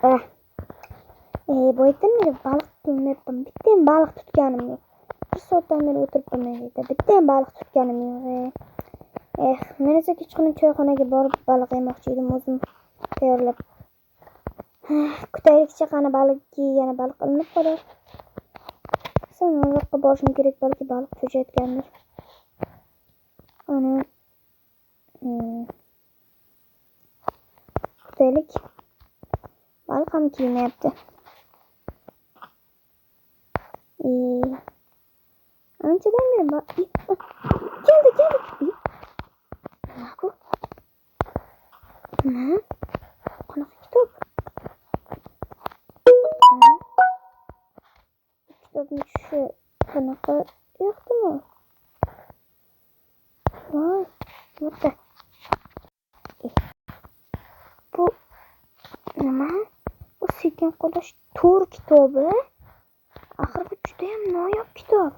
Ah. Boydan beri baliq tutmayapman. Bitta ham baliq tutganim yo'q. 1 soatdan beri o'tiribman men yerda. Bitta ham baliq tutganim yo'q. Men esa kechqurun choyxonaga borib baliq yemoqchi edim o'zim tayyorlab. Kutaylikcha qani baliki yana baliq ilinib qolar. Sen uzoqqa borishim kerak, balki baliq cho'chayotgandir. Ana. Kutaylik. Baliq ham kiymayapti. Anchadan beri keldi. Nima bu? Nima? Qanaqa kitob? Kitobni shu qanaqa yoqdimi? Voy, yo'qda. Bu nima? Bu sekin qo'llash to'r kitobi. Axir bu juda ham noyob kitob.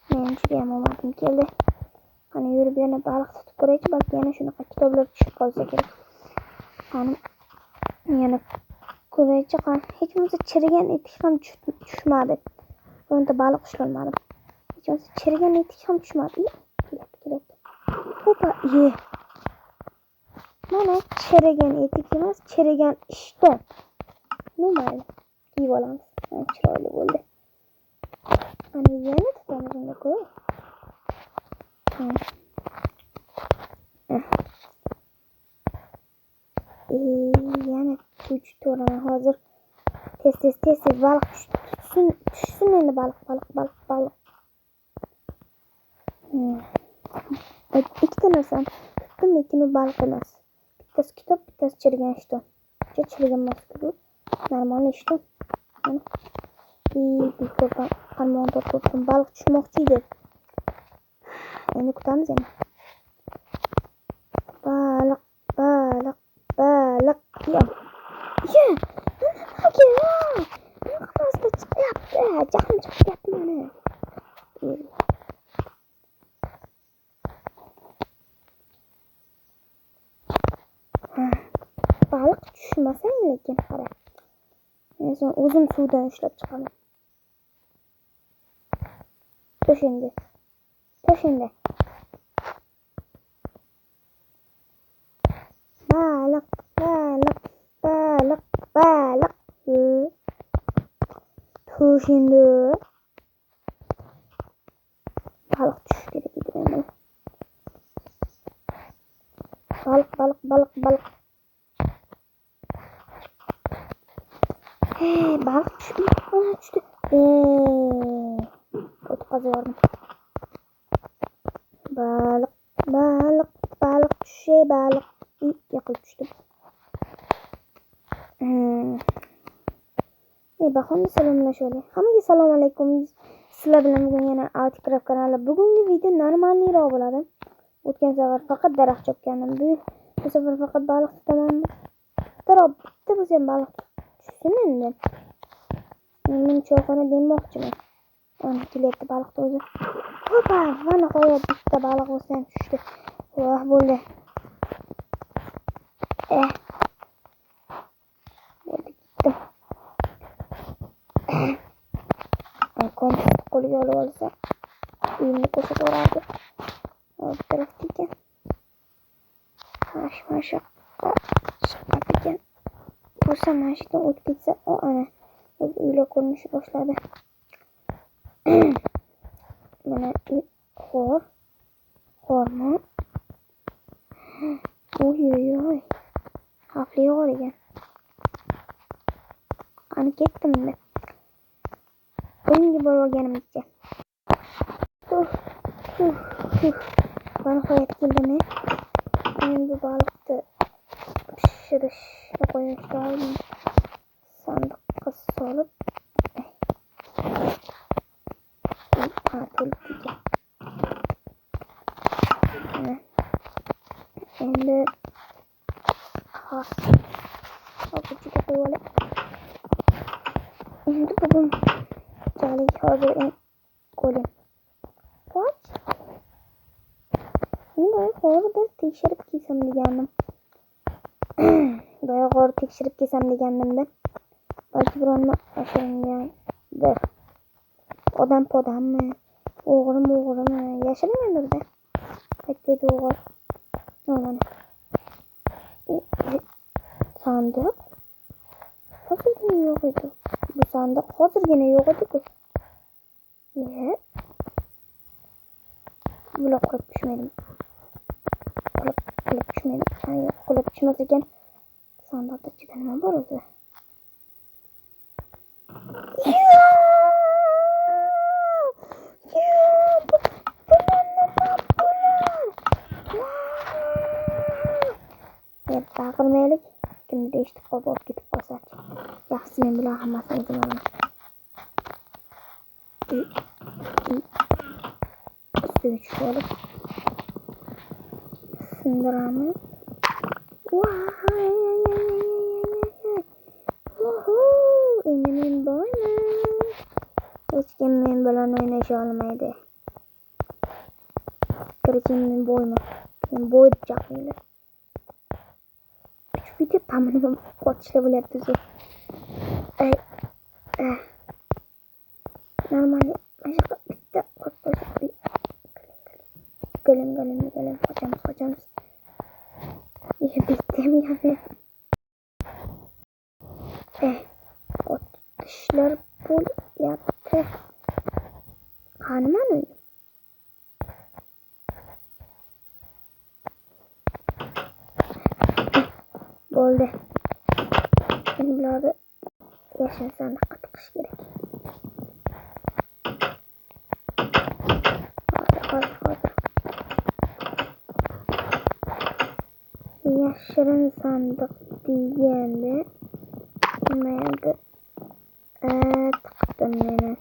Men juda ham omadim keldi. Qani yurib yana baliq tutib ko'raychi, balki yana shunaqa kitoblar tushib qolsa kerak. Qani yana ko'raychi, qani hech bo'lmasa chirigan etik ham tushmadi. Bunda baliq ushlolmadim. Hech bo'lmasa chirigan etik ham tushmadi. Kelyapti. Hopa, mana chirigan etik emas, chirigan ishton. Mayli, kiyib olamiz. Chiroyli bo'ldi. Ana yana tutamiz unda ko'p. Yana to'raman hozir. Tez baliq tushsin endi baliq. Ikkita narsani tutdim, lekin u baliq emas. Bittasi kitob, bittasi chirigan ishton. Chirigan emas bu. Normal ishton. Qarmon tortib baliq tushmoqchi edi. Endi kutamiz yana. Baliq. Qafasda chiqyapti. Jahlim chiqyapti mana. Baliq tushmasang lekin qara. Men o'zim suvdan ushlab chiqaman. To'shindi. Baliq. To'shindi. Baliq tush kerak edi mana. Baliq. Baliq tushdi. O'tqazib baliq tushe baliq. Yiqilib tushdi. Bahomda salomlashaylik. Hammaga assalomu alaykum. Sizlar bilan bugun yana Outcraft kanali. Bugungi video normalniroq bo'ladi. O'tgan safar faqat daraxt chopgandim. Bu safar faqat baliq tutaman. Bitta bo'lsa ham baliq tushsin endi. Men choyxona demoqchiman. Ana kelyapti baliq o'zi. Hopa, va nihoyat bitta baliq bo'lsa ham tushdi. Voh, bo'ldi. Kompas qo'liga olib olsa, uyimni ko'rsataverardi. Bu tarafda ekan. Mana shoqqa chiqib ekan. Bo'lsa mana shu yerdan o'tib ketsa, ana o'z uylar ko'rinishi boshladi. Mana xormi? Oy. Xavfli g'or ekan. Qani ketdim endi. O'yinga borib olganimizcha. Nihoyat keldimi? Endi baliqni pishirishga qo'yishdan sandiqqa solib endi hozircha qo'yib olib endi bugun hozir qo'lim. Men hozir bir tekshirib kelsam degandim. Boyag'or tekshirib kelsam degandim-da. Balki bironma ashiringandir. Odam podammi? O'g'rimi? Yashiringandir-da. Qaytdi o'g'il. Mana. Sandiq. Hozirgina yo'q edi. Bu sandiq hozirgina yo'q edi-ku. Buloq qilib tushmaydim. Qilib tushmaydim. Yo'q, qilib tushmas ekan. Sandiqda ichida nima bor o'zi? Baqirmaylik. Kimdir eshitib qolib olib ketib qolsa-chi. Yaxshisi men bilan hammasini o'zim olaman. Ustiga tushib olib sindiramiz. Endi men boyman. Hech kim men bilan o'ynasha olmaydi. Kirching men boyman. Men boy deb chaqmaylar. Bitta pamini qotishlar bo'lyapti o'zi. Normalniy mana bitta qotib galim qochamiz. Bitdim gapim. Otishlar bo'lyapti. Qaniman u? Bo'ldi. Endi bularni yashin sandiqqa tiqish kerak. Hozir. Yashirin sandiq deganda nimaga tiqdim meni.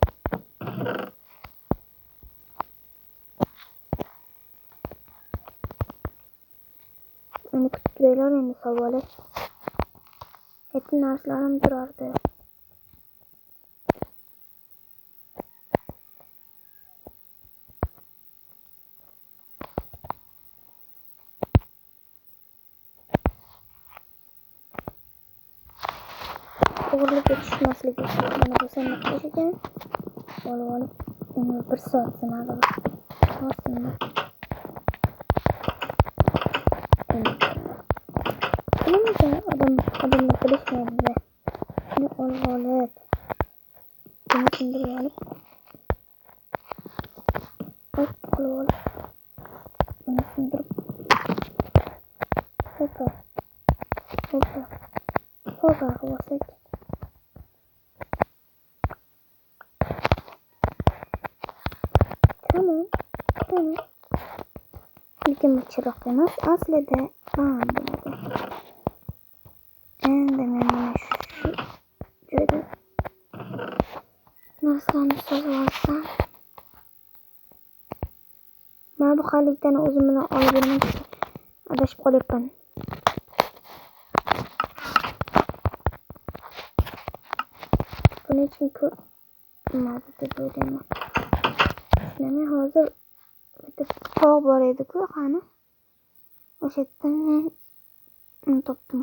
Uni kutib turaylar endi savoli. Hep narslarim turardi. O'g'irlikka tushmasligi mana bu sandiqda ekan. Olib endi 1 soat sinadi. Osmonda. Odamlar bilishmaydi. Buni olib buni sindirib olib buni sindirib hoppa qilsak tamam. Lekin bu chiroq emas aslida. Bo'ladi. Endi men mana shu joyda narsalarni sozib olsam. Mana bu xalikdan o'zim bilan olib beraman. Adashib qolyapman. Buni uchun ko'rmadi deb o'ylayman. Mana hozir bitta tog' bor edi-ku, qani. O'sha yerdan men topdim.